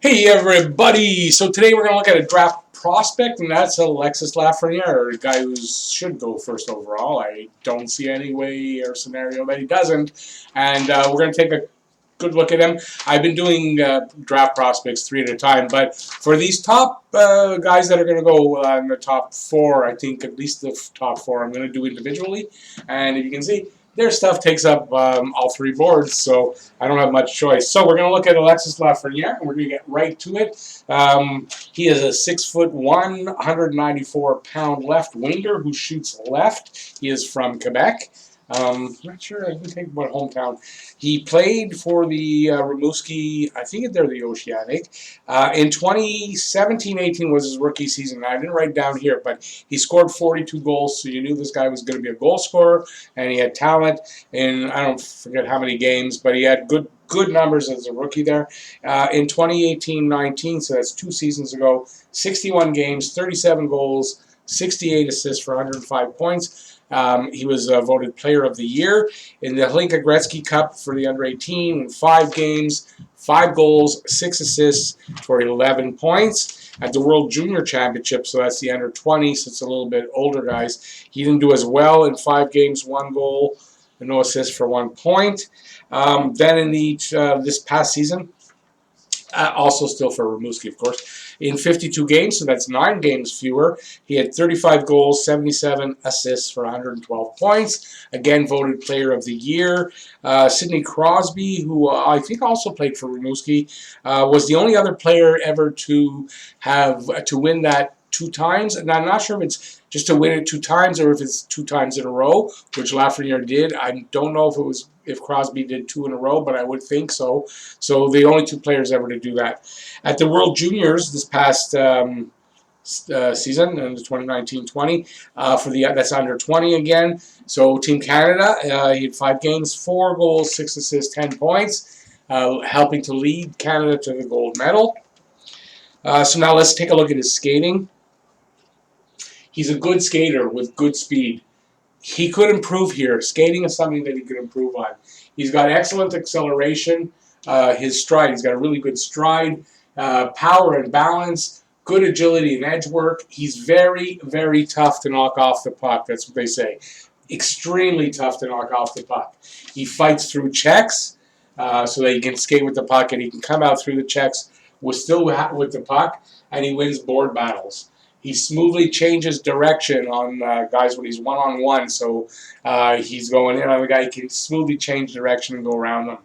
Hey everybody! So today we're going to look at a draft prospect, and that's Alexis Lafreniere, a guy who should go first overall. I don't see any way or scenario that he doesn't, and we're going to take a good look at him. I've been doing draft prospects 3 at a time, but for these top guys that are going to go in the top 4, I think at least the top 4 I'm going to do individually, and if you can see, their stuff takes up all 3 boards, so I don't have much choice. So we're going to look at Alexis Lafreniere, and we're going to get right to it. He is a 6'1", 194-pound left winger who shoots left. He is from Quebec. Not sure. I didn't think about hometown. He played for the Rimouski, I think they're the Oceanic. In 2017-18 was his rookie season. I didn't write down here, but he scored 42 goals, so you knew this guy was going to be a goal scorer, and he had talent in, I don't forget how many games, but he had good numbers as a rookie there. In 2018-19, so that's 2 seasons ago, 61 games, 37 goals, 68 assists for 105 points. He was voted Player of the Year in the Hlinka Gretzky Cup for the under-18 in 5 games, 5 goals, 6 assists for 11 points. At the World Junior Championship, so that's the under-20, so it's a little bit older guys, he didn't do as well in 5 games, 1 goal, and no assists for 1 point. Then in this past season, also still for Rimouski, of course, in 52 games, so that's 9 games fewer. He had 35 goals, 77 assists for 112 points. Again, voted Player of the Year. Sidney Crosby, who I think also played for Rimouski, was the only other player ever to win that 2 times. And I'm not sure if it's just to win it 2 times or if it's 2 times in a row, which Lafreniere did. I don't know if Crosby did 2 in a row, but I would think so. So the only 2 players ever to do that. At the World Juniors this past season, in the 2019-20, that's under 20 again. So Team Canada, he had 5 games, 4 goals, 6 assists, 10 points, helping to lead Canada to the gold medal. So now let's take a look at his skating. He's a good skater with good speed. He could improve here. Skating is something that he could improve on. He's got excellent acceleration. His stride, he's got a really good stride, power and balance, good agility and edge work. He's very, very tough to knock off the puck. That's what they say. Extremely tough to knock off the puck. He fights through checks so that he can skate with the puck, and he can come out through the checks with the puck, and he wins board battles. He smoothly changes direction on guys when he's one-on-one, so he's going in on the guy. He can smoothly change direction and go around them.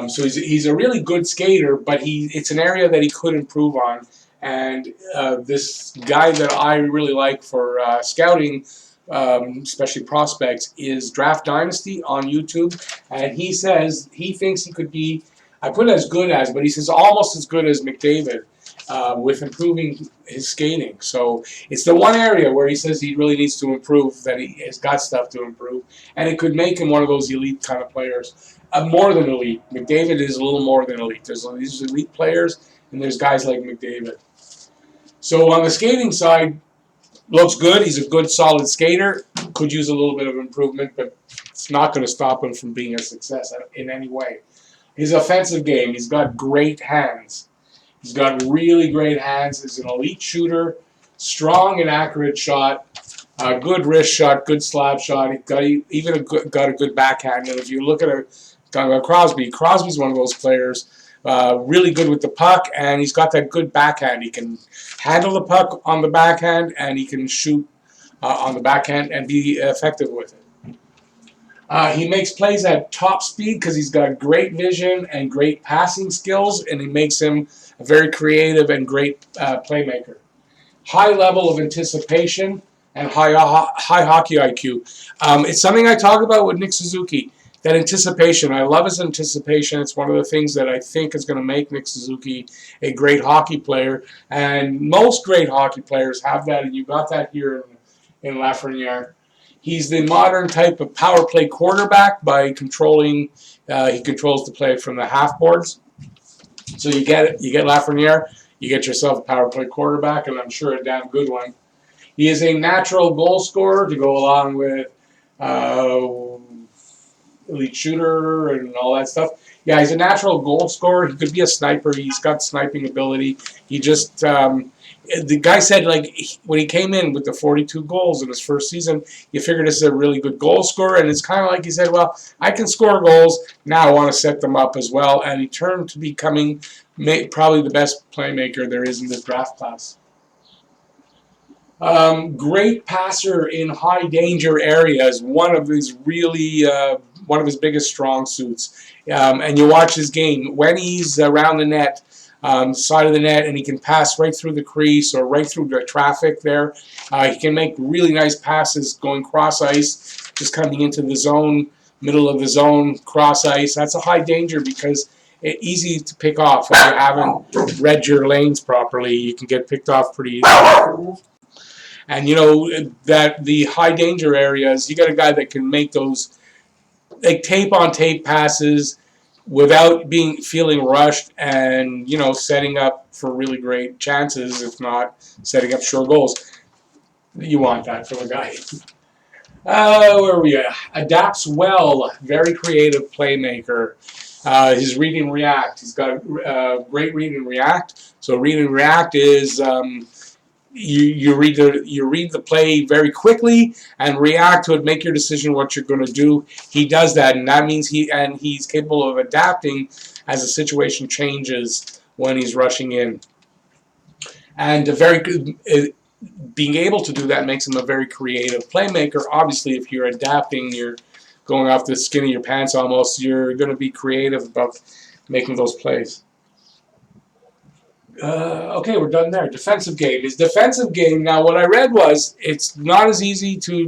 So he's a really good skater, but it's an area that he could improve on. And this guy that I really like for scouting, especially prospects, is Draft Dynasty on YouTube. And he says he thinks he could be, I put as good as, but he says almost as good as McDavid. With improving his skating. So it's the one area where he says he really needs to improve, that he has got stuff to improve, and it could make him one of those elite kind of players. More than elite. McDavid is a little more than elite. There's these elite players, and there's guys like McDavid. So on the skating side, looks good. He's a good, solid skater. Could use a little bit of improvement, but it's not going to stop him from being a success in any way. His offensive game, he's got great hands. He's got really great hands. He's an elite shooter, strong and accurate shot, good wrist shot, good slap shot. He's got a good backhand. And if you look at Crosby's one of those players, really good with the puck, and he's got that good backhand. He can handle the puck on the backhand, and he can shoot on the backhand and be effective with it. He makes plays at top speed because he's got great vision and great passing skills, and he makes him a very creative and great playmaker. High level of anticipation and high hockey IQ. It's something I talk about with Nick Suzuki, that anticipation. I love his anticipation. It's one of the things that I think is going to make Nick Suzuki a great hockey player, and most great hockey players have that, and you got that here in Lafreniere. He's the modern type of power play quarterback by controlling. He controls the play from the half boards. So you get Lafreniere, you get yourself a power play quarterback, and I'm sure a damn good one. He is a natural goal scorer to go along with elite shooter and all that stuff. Yeah, he's a natural goal scorer. He could be a sniper. He's got sniping ability. He just the guy said, like, when he came in with the 42 goals in his first season, you figured this is a really good goal scorer, and it's kind of like he said, well, I can score goals, now I want to set them up as well, and he turned to becoming probably the best playmaker there is in this draft class. Great passer in high danger areas. One of his biggest strong suits. And you watch his game when he's around the net, side of the net, and he can pass right through the crease or right through the traffic there. He can make really nice passes going cross ice, just coming into the zone, middle of the zone, cross ice. That's a high danger because it's easy to pick off if you haven't read your lanes properly. You can get picked off pretty easily. And you know that the high danger areas, you got a guy that can make those like tape on tape passes without feeling rushed, and you know, setting up for really great chances, if not setting up sure goals. You want that from a guy. Where are we at? Adapts well, very creative playmaker. His read and react. He's got great read and react. So read and react is you read the play very quickly and react to it, make your decision what you're going to do. He does that, and that means he's capable of adapting as the situation changes when he's rushing in. And being able to do that makes him a very creative playmaker. Obviously, if you're adapting, you're going off the skin of your pants almost, you're going to be creative about making those plays. Okay, we're done there. Defensive game. His defensive game, now what I read was it's not as easy to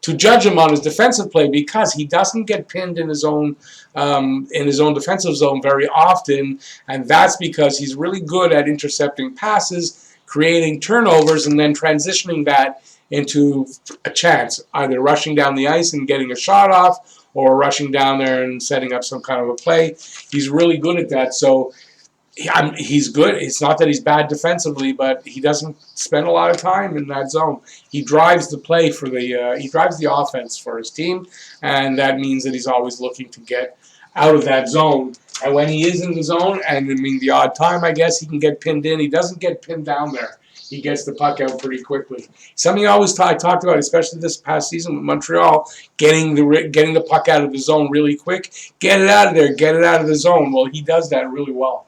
judge him on his defensive play because he doesn't get pinned in his own defensive zone very often, and that's because he's really good at intercepting passes, creating turnovers, and then transitioning that into a chance, either rushing down the ice and getting a shot off or rushing down there and setting up some kind of a play. He's really good at that, so he's good. It's not that he's bad defensively, but he doesn't spend a lot of time in that zone. He drives the play for he drives the offense for his team, and that means that he's always looking to get out of that zone. And when he is in the zone, and I mean the odd time, I guess he can get pinned in. He doesn't get pinned down there. He gets the puck out pretty quickly. Something I talked about, especially this past season with Montreal, getting the puck out of the zone really quick. Get it out of there. Get it out of the zone. Well, he does that really well.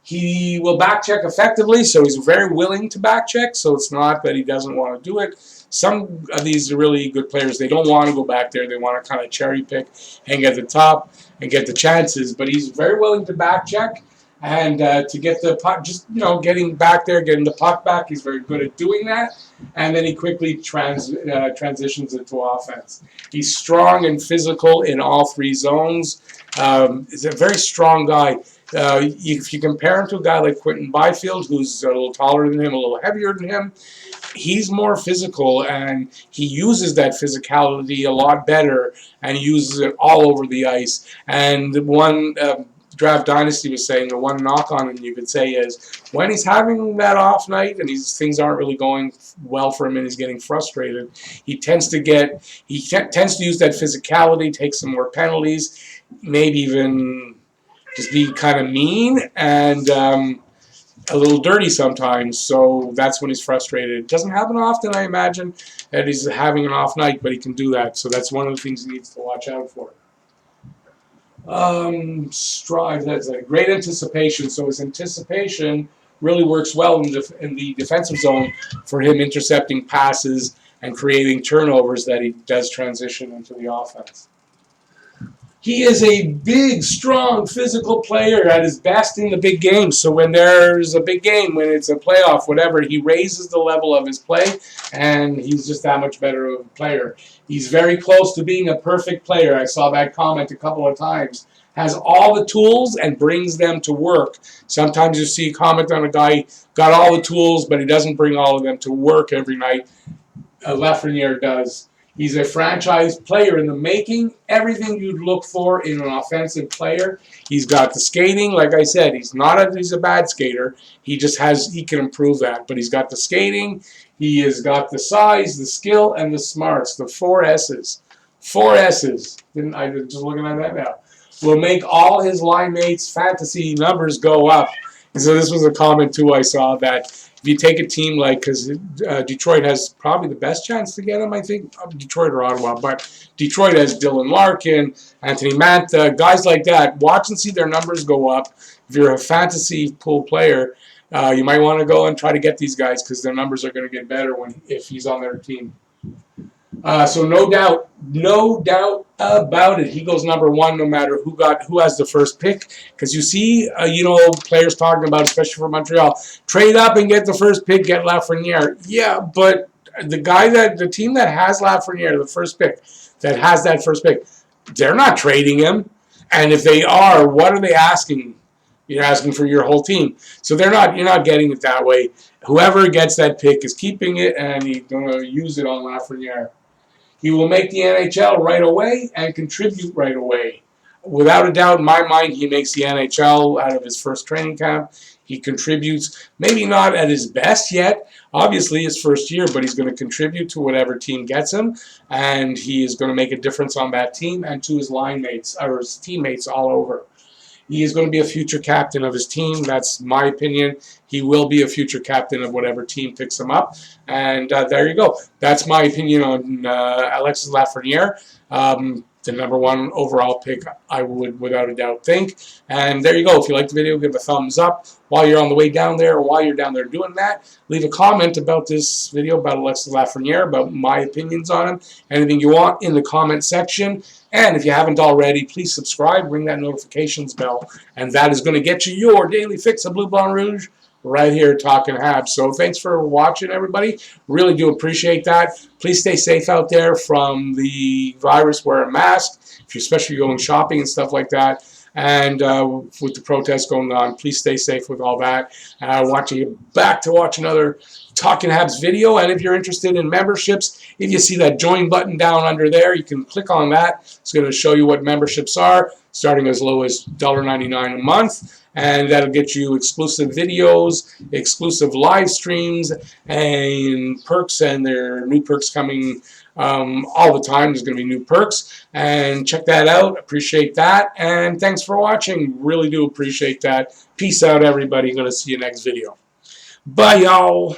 He will back check effectively, so he's very willing to back check, so it's not that he doesn't want to do it. Some of these really good players, they don't want to go back there. They want to kind of cherry pick, hang at the top, and get the chances, but he's very willing to back check, and to get the puck, just, you know, getting back there, getting the puck back, he's very good at doing that, and then he quickly transitions into offense. He's strong and physical in all three zones. He's a very strong guy. If you compare him to a guy like Quentin Byfield, who's a little taller than him, a little heavier than him, he's more physical, and he uses that physicality a lot better, and he uses it all over the ice. And one Draft Dynasty was saying the one knock on him you could say is when he's having that off night and things aren't really going well for him and he's getting frustrated, he tends to use that physicality, take some more penalties, maybe even just be kind of mean and a little dirty sometimes. So that's when he's frustrated. It doesn't happen often, I imagine, that he's having an off night, but he can do that. So that's one of the things he needs to watch out for. Strive, that's a great anticipation. So his anticipation really works well in the defensive zone for him intercepting passes and creating turnovers that he does transition into the offense. He is a big, strong, physical player at his best in the big games. So when there's a big game, when it's a playoff, whatever, he raises the level of his play, and he's just that much better of a player. He's very close to being a perfect player. I saw that comment a couple of times. Has all the tools and brings them to work. Sometimes you see a comment on a guy, got all the tools, but he doesn't bring all of them to work every night. Lafreniere does. He's a franchise player in the making. Everything you'd look for in an offensive player. He's got the skating. Like I said, he's a bad skater. He can improve that. But he's got the skating. He has got the size, the skill, and the smarts. The 4 S's. 4 S's. I was just looking at that now. Will make all his line mates' fantasy numbers go up. And so this was a comment too I saw that if you take a team like, because Detroit has probably the best chance to get him, I think, Detroit or Ottawa, but Detroit has Dylan Larkin, Anthony Mantha, guys like that. Watch and see their numbers go up. If you're a fantasy pool player, you might want to go and try to get these guys because their numbers are going to get better if he's on their team. So no doubt about it. He goes #1 no matter who has the first pick. Because you see, players talking about, especially for Montreal, trade up and get the first pick, get Lafreniere. Yeah, but the team that has Lafreniere, the first pick, that has that first pick, they're not trading him. And if they are, what are they asking? You're asking for your whole team. So you're not getting it that way. Whoever gets that pick is keeping it, and he's going to use it on Lafreniere. He will make the NHL right away and contribute right away. Without a doubt, in my mind, he makes the NHL out of his first training camp. He contributes, maybe not at his best yet, obviously his first year, but he's going to contribute to whatever team gets him, and he is going to make a difference on that team and to his line mates, or his teammates all over. He is going to be a future captain of his team. That's my opinion. He will be a future captain of whatever team picks him up. And there you go. That's my opinion on Alexis Lafreniere. The #1 overall pick, I would without a doubt think. And there you go. If you like the video, give a thumbs up. While you're on the way down there, or while you're down there doing that, leave a comment about this video, about Alexis Lafreniere, about my opinions on him. Anything you want in the comment section. And if you haven't already, please subscribe, ring that notifications bell, and that is going to get you your daily fix of Bleu Blanc Rouge right here Talking Habs. So thanks for watching, everybody. Really do appreciate that. Please stay safe out there from the virus. Wear a mask, if you're especially going shopping and stuff like that. And with the protests going on, please stay safe with all that. And I want you to get back to watch another Talking Habs video. And if you're interested in memberships, if you see that join button down under there, you can click on that. It's going to show you what memberships are, starting as low as $1.99 a month. And that'll get you exclusive videos, exclusive live streams, and perks. And there are new perks coming all the time. There's going to be new perks. And check that out. Appreciate that. And thanks for watching. Really do appreciate that. Peace out, everybody. Going to see you next video. Bye, y'all.